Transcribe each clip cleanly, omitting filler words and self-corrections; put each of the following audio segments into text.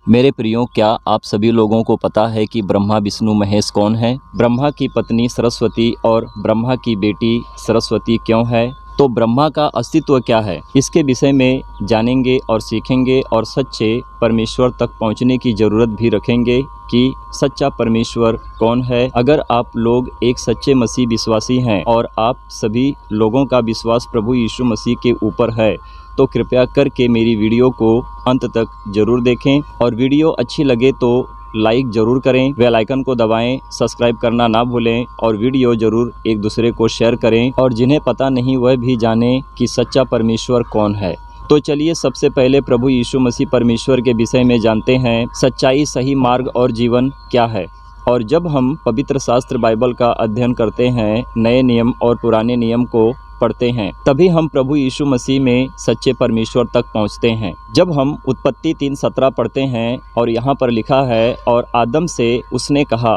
मेरे प्रियो, क्या आप सभी लोगों को पता है कि ब्रह्मा विष्णु महेश कौन है? ब्रह्मा की पत्नी सरस्वती और ब्रह्मा की बेटी सरस्वती क्यों है? तो ब्रह्मा का अस्तित्व क्या है, इसके विषय में जानेंगे और सीखेंगे और सच्चे परमेश्वर तक पहुंचने की ज़रूरत भी रखेंगे कि सच्चा परमेश्वर कौन है। अगर आप लोग एक सच्चे मसीह विश्वासी हैं और आप सभी लोगों का विश्वास प्रभु यीशु मसीह के ऊपर है, तो कृपया करके मेरी वीडियो को अंत तक ज़रूर देखें और वीडियो अच्छी लगे तो लाइक ज़रूर करें, बेल आइकन को दबाएं, सब्सक्राइब करना ना भूलें और वीडियो ज़रूर एक दूसरे को शेयर करें और जिन्हें पता नहीं वह भी जानें कि सच्चा परमेश्वर कौन है। तो चलिए सबसे पहले प्रभु यीशु मसीह परमेश्वर के विषय में जानते हैं। सच्चाई, सही मार्ग और जीवन क्या है। और जब हम पवित्र शास्त्र बाइबल का अध्ययन करते हैं, नए नियम और पुराने नियम को पढ़ते हैं, तभी हम प्रभु यीशु मसीह में सच्चे परमेश्वर तक पहुंचते हैं। जब हम उत्पत्ति 3:17 पढ़ते हैं और यहाँ पर लिखा है, और आदम से उसने कहा,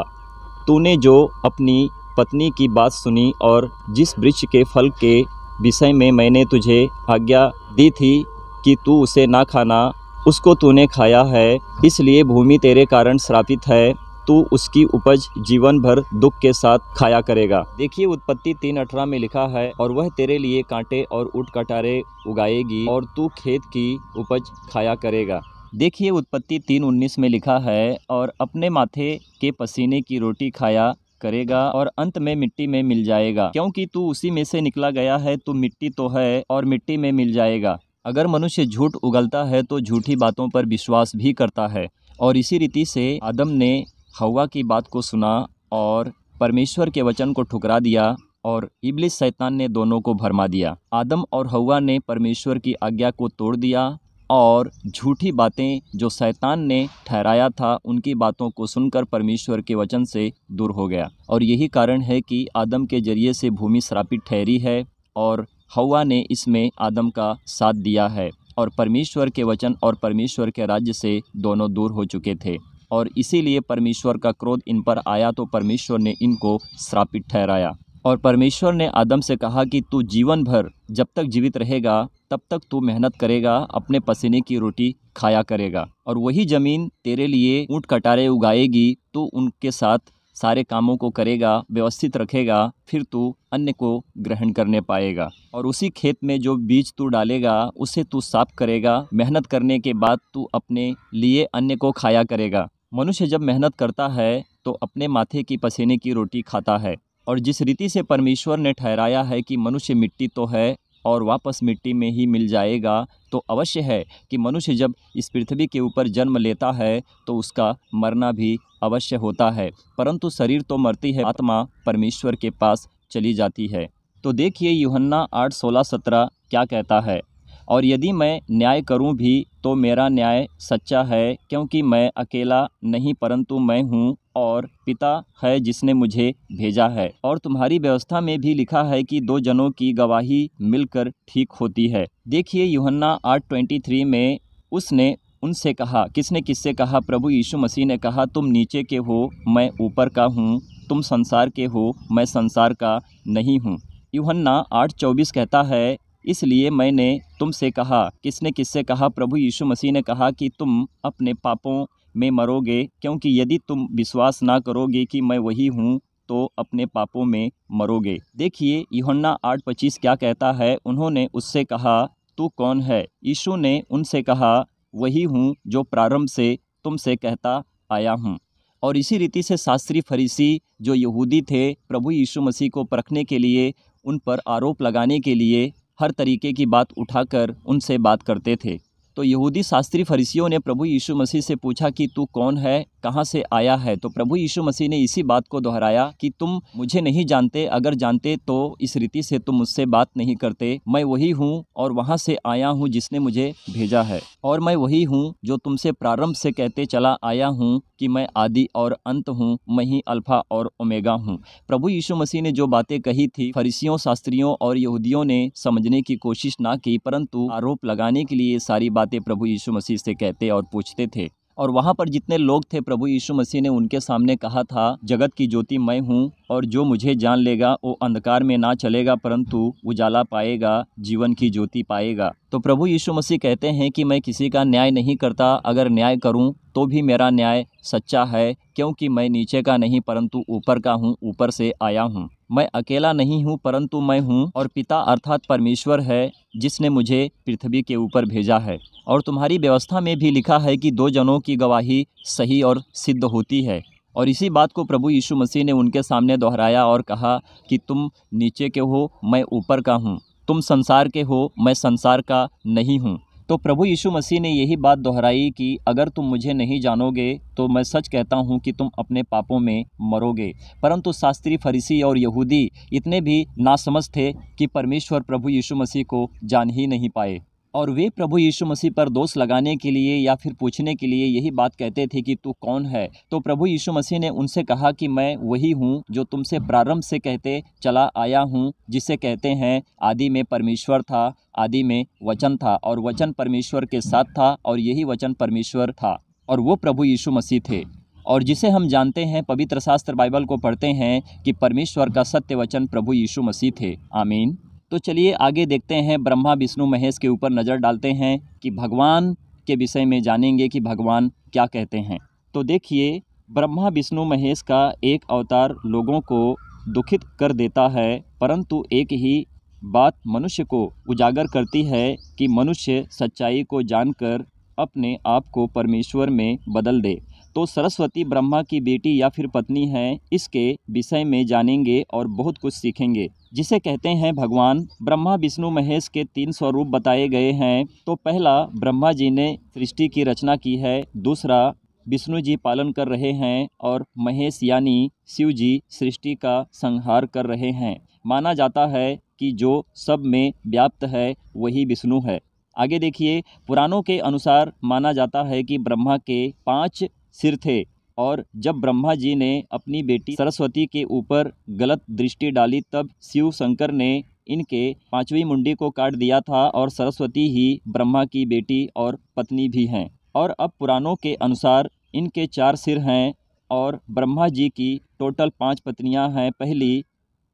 तूने जो अपनी पत्नी की बात सुनी और जिस वृक्ष के फल के विषय में मैंने तुझे आज्ञा दी थी कि तू उसे ना खाना, उसको तूने खाया है, इसलिए भूमि तेरे कारण श्रापित है, तू उसकी उपज जीवन भर दुख के साथ खाया करेगा। देखिए उत्पत्ति 3:18 में लिखा है, और वह तेरे लिए कांटे और ऊँट कटारे उगाएगी और तू खेत की उपज खाया करेगा। देखिए उत्पत्ति 3:19 में लिखा है, और अपने माथे के पसीने की रोटी खाया करेगा और अंत में मिट्टी में मिल जाएगा, क्योंकि तू उसी में से निकला गया है, तू मिट्टी तो है और मिट्टी में मिल जाएगा। अगर मनुष्य झूठ उगलता है तो झूठी बातों पर विश्वास भी करता है, और इसी रीति से आदम ने हव्वा की बात को सुना और परमेश्वर के वचन को ठुकरा दिया और इब्लिस शैतान ने दोनों को भरमा दिया। आदम और हव्वा ने परमेश्वर की आज्ञा को तोड़ दिया और झूठी बातें जो शैतान ने ठहराया था, उनकी बातों को सुनकर परमेश्वर के वचन से दूर हो गया। और यही कारण है कि आदम के जरिए से भूमि श्रापित ठहरी है और हव्वा ने इसमें आदम का साथ दिया है, और परमेश्वर के वचन और परमेश्वर के राज्य से दोनों दूर हो चुके थे, और इसीलिए परमेश्वर का क्रोध इन पर आया, तो परमेश्वर ने इनको श्रापित ठहराया। और परमेश्वर ने आदम से कहा कि तू जीवन भर जब तक जीवित रहेगा तब तक तू मेहनत करेगा, अपने पसीने की रोटी खाया करेगा, और वही ज़मीन तेरे लिए ऊँट कटारे उगाएगी, तू उनके साथ सारे कामों को करेगा, व्यवस्थित रखेगा, फिर तू अन्न को ग्रहण करने पाएगा। और उसी खेत में जो बीज तू डालेगा उसे तू साफ करेगा, मेहनत करने के बाद तू अपने लिए अन्न को खाया करेगा। मनुष्य जब मेहनत करता है तो अपने माथे की पसीने की रोटी खाता है, और जिस रीति से परमेश्वर ने ठहराया है कि मनुष्य मिट्टी तो है और वापस मिट्टी में ही मिल जाएगा, तो अवश्य है कि मनुष्य जब इस पृथ्वी के ऊपर जन्म लेता है तो उसका मरना भी अवश्य होता है, परंतु शरीर तो मरती है, आत्मा परमेश्वर के पास चली जाती है। तो देखिए यूहन्ना 8:16-17 क्या कहता है, और यदि मैं न्याय करूं भी तो मेरा न्याय सच्चा है, क्योंकि मैं अकेला नहीं परंतु मैं हूं और पिता है जिसने मुझे भेजा है। और तुम्हारी व्यवस्था में भी लिखा है कि 2 जनों की गवाही मिलकर ठीक होती है। देखिए यूहन्ना 8:23 में उसने उनसे कहा, किसने किससे कहा? प्रभु यीशु मसीह ने कहा, तुम नीचे के हो, मैं ऊपर का हूँ, तुम संसार के हो, मैं संसार का नहीं हूँ। यूहन्ना 8:24 कहता है, इसलिए मैंने तुमसे कहा। किसने किससे कहा? प्रभु यीशु मसीह ने कहा कि तुम अपने पापों में मरोगे, क्योंकि यदि तुम विश्वास ना करोगे कि मैं वही हूँ तो अपने पापों में मरोगे। देखिए यूहन्ना 8:25 क्या कहता है, उन्होंने उससे कहा, तू कौन है? यीशु ने उनसे कहा, वही हूँ जो प्रारंभ से तुमसे कहता आया हूँ। और इसी रीति से शास्त्री फरीसी जो यहूदी थे, प्रभु यीशु मसीह को परखने के लिए, उन पर आरोप लगाने के लिए हर तरीके की बात उठाकर उनसे बात करते थे। तो यहूदी शास्त्री फरीसियों ने प्रभु यीशु मसीह से पूछा कि तू कौन है, कहाँ से आया है? तो प्रभु यीशु मसीह ने इसी बात को दोहराया कि तुम मुझे नहीं जानते, अगर जानते तो इस रीति से तुम मुझसे बात नहीं करते। मैं वही हूँ और वहाँ से आया हूँ जिसने मुझे भेजा है, और मैं वही हूँ जो तुमसे प्रारंभ से कहते चला आया हूँ कि मैं आदि और अंत हूँ, मैं ही अल्फा और ओमेगा हूँ। प्रभु यीशु मसीह ने जो बातें कही थी, फरीसियों, शास्त्रियों और यहूदियों ने समझने की कोशिश ना की, परंतु आरोप लगाने के लिए सारी बातें प्रभु यीशु मसीह से कहते और पूछते थे। और वहाँ पर जितने लोग थे, प्रभु यीशु मसीह ने उनके सामने कहा था, जगत की ज्योति मैं हूँ, और जो मुझे जान लेगा वो अंधकार में ना चलेगा परंतु उजाला पाएगा, जीवन की ज्योति पाएगा। तो प्रभु यीशु मसीह कहते हैं कि मैं किसी का न्याय नहीं करता, अगर न्याय करूं तो भी मेरा न्याय सच्चा है, क्योंकि मैं नीचे का नहीं परंतु ऊपर का हूं, ऊपर से आया हूं। मैं अकेला नहीं हूं परंतु मैं हूं और पिता अर्थात परमेश्वर है जिसने मुझे पृथ्वी के ऊपर भेजा है। और तुम्हारी व्यवस्था में भी लिखा है कि 2 जनों की गवाही सही और सिद्ध होती है। और इसी बात को प्रभु यीशु मसीह ने उनके सामने दोहराया और कहा कि तुम नीचे के हो, मैं ऊपर का हूँ। तुम संसार के हो, मैं संसार का नहीं हूँ। तो प्रभु यीशु मसीह ने यही बात दोहराई कि अगर तुम मुझे नहीं जानोगे तो मैं सच कहता हूँ कि तुम अपने पापों में मरोगे। परंतु शास्त्री, फरीसी और यहूदी इतने भी नासमझ थे कि परमेश्वर प्रभु यीशु मसीह को जान ही नहीं पाए। और वे प्रभु यीशु मसीह पर दोष लगाने के लिए या फिर पूछने के लिए यही बात कहते थे कि तू कौन है। तो प्रभु यीशु मसीह ने उनसे कहा कि मैं वही हूँ जो तुमसे प्रारंभ से कहते चला आया हूँ, जिसे कहते हैं आदि में परमेश्वर था, आदि में वचन था और वचन परमेश्वर के साथ था और यही वचन परमेश्वर था और वो प्रभु यीशु मसीह थे। और जिसे हम जानते हैं, पवित्र शास्त्र बाइबल को पढ़ते हैं कि परमेश्वर का सत्य वचन प्रभु यीशु मसीह थे। आमीन। तो चलिए आगे देखते हैं, ब्रह्मा विष्णु महेश के ऊपर नज़र डालते हैं कि भगवान के विषय में जानेंगे कि भगवान क्या कहते हैं। तो देखिए, ब्रह्मा विष्णु महेश का एक अवतार लोगों को दुखित कर देता है, परंतु एक ही बात मनुष्य को उजागर करती है कि मनुष्य सच्चाई को जानकर अपने आप को परमेश्वर में बदल दे। तो सरस्वती ब्रह्मा की बेटी या फिर पत्नी है, इसके विषय में जानेंगे और बहुत कुछ सीखेंगे, जिसे कहते हैं भगवान। ब्रह्मा विष्णु महेश के 3 स्वरूप बताए गए हैं। तो पहला, ब्रह्मा जी ने सृष्टि की रचना की है। दूसरा, विष्णु जी पालन कर रहे हैं और महेश यानी शिव जी सृष्टि का संहार कर रहे हैं। माना जाता है कि जो सब में व्याप्त है वही विष्णु है। आगे देखिए, पुराणों के अनुसार माना जाता है कि ब्रह्मा के 5 सिर थे और जब ब्रह्मा जी ने अपनी बेटी सरस्वती के ऊपर गलत दृष्टि डाली तब शिव शंकर ने इनके 5वीं मुंडी को काट दिया था और सरस्वती ही ब्रह्मा की बेटी और पत्नी भी हैं। और अब पुराणों के अनुसार इनके 4 सिर हैं और ब्रह्मा जी की टोटल 5 पत्नियां हैं। पहली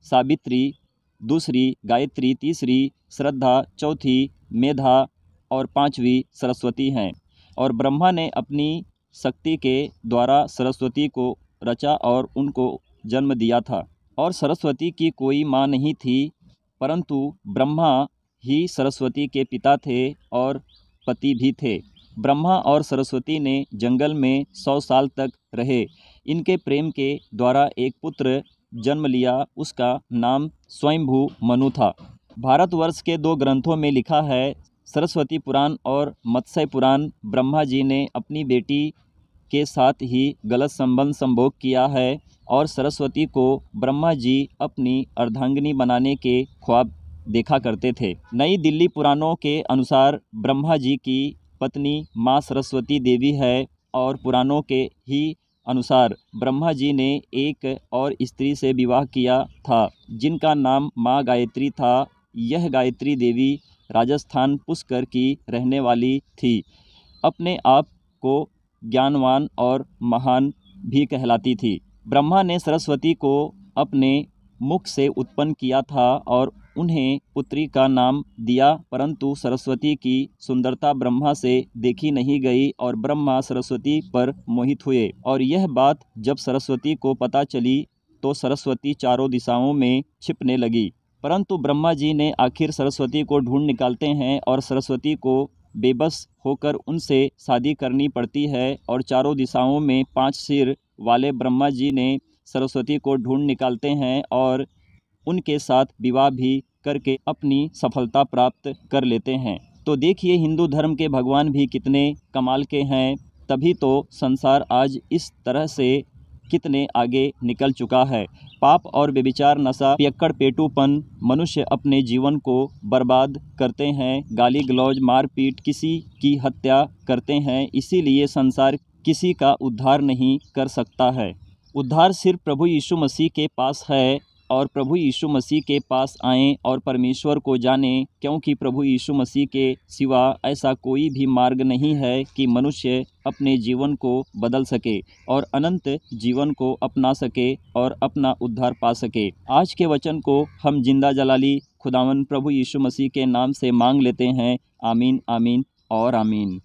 सावित्री, दूसरी गायत्री, तीसरी श्रद्धा, चौथी मेधा और 5वीं सरस्वती हैं। और ब्रह्मा ने अपनी शक्ति के द्वारा सरस्वती को रचा और उनको जन्म दिया था। और सरस्वती की कोई माँ नहीं थी, परंतु ब्रह्मा ही सरस्वती के पिता थे और पति भी थे। ब्रह्मा और सरस्वती ने जंगल में 100 साल तक रहे। इनके प्रेम के द्वारा एक पुत्र जन्म लिया, उसका नाम स्वयंभू मनु था। भारतवर्ष के 2 ग्रंथों में लिखा है, सरस्वती पुराण और मत्स्य पुराण। ब्रह्मा जी ने अपनी बेटी के साथ ही गलत संबंध संभोग किया है और सरस्वती को ब्रह्मा जी अपनी अर्धांगिनी बनाने के ख्वाब देखा करते थे। नई दिल्ली पुराणों के अनुसार ब्रह्मा जी की पत्नी माँ सरस्वती देवी है और पुराणों के ही अनुसार ब्रह्मा जी ने एक और स्त्री से विवाह किया था जिनका नाम माँ गायत्री था। यह गायत्री देवी राजस्थान पुष्कर की रहने वाली थी। अपने आप को ज्ञानवान और महान भी कहलाती थी। ब्रह्मा ने सरस्वती को अपने मुख से उत्पन्न किया था और उन्हें पुत्री का नाम दिया, परंतु सरस्वती की सुंदरता ब्रह्मा से देखी नहीं गई और ब्रह्मा सरस्वती पर मोहित हुए। और यह बात जब सरस्वती को पता चली तो सरस्वती चारों दिशाओं में छिपने लगी। परंतु ब्रह्मा जी ने आखिर सरस्वती को ढूंढ निकालते हैं और सरस्वती को बेबस होकर उनसे शादी करनी पड़ती है और चारों दिशाओं में 5 सिर वाले ब्रह्मा जी ने सरस्वती को ढूंढ निकालते हैं और उनके साथ विवाह भी करके अपनी सफलता प्राप्त कर लेते हैं। तो देखिए, हिंदू धर्म के भगवान भी कितने कमाल के हैं, तभी तो संसार आज इस तरह से कितने आगे निकल चुका है। पाप और व्यभिचार, नशा, पियक्कड़, पेटूपन, मनुष्य अपने जीवन को बर्बाद करते हैं। गाली गलौज, मारपीट, किसी की हत्या करते हैं। इसीलिए संसार किसी का उद्धार नहीं कर सकता है। उद्धार सिर्फ प्रभु यीशु मसीह के पास है और प्रभु यीशु मसीह के पास आएं और परमेश्वर को जानें, क्योंकि प्रभु यीशु मसीह के सिवा ऐसा कोई भी मार्ग नहीं है कि मनुष्य अपने जीवन को बदल सके और अनंत जीवन को अपना सके और अपना उद्धार पा सके। आज के वचन को हम जिंदा जलाली खुदावन प्रभु यीशु मसीह के नाम से मांग लेते हैं। आमीन, आमीन और आमीन।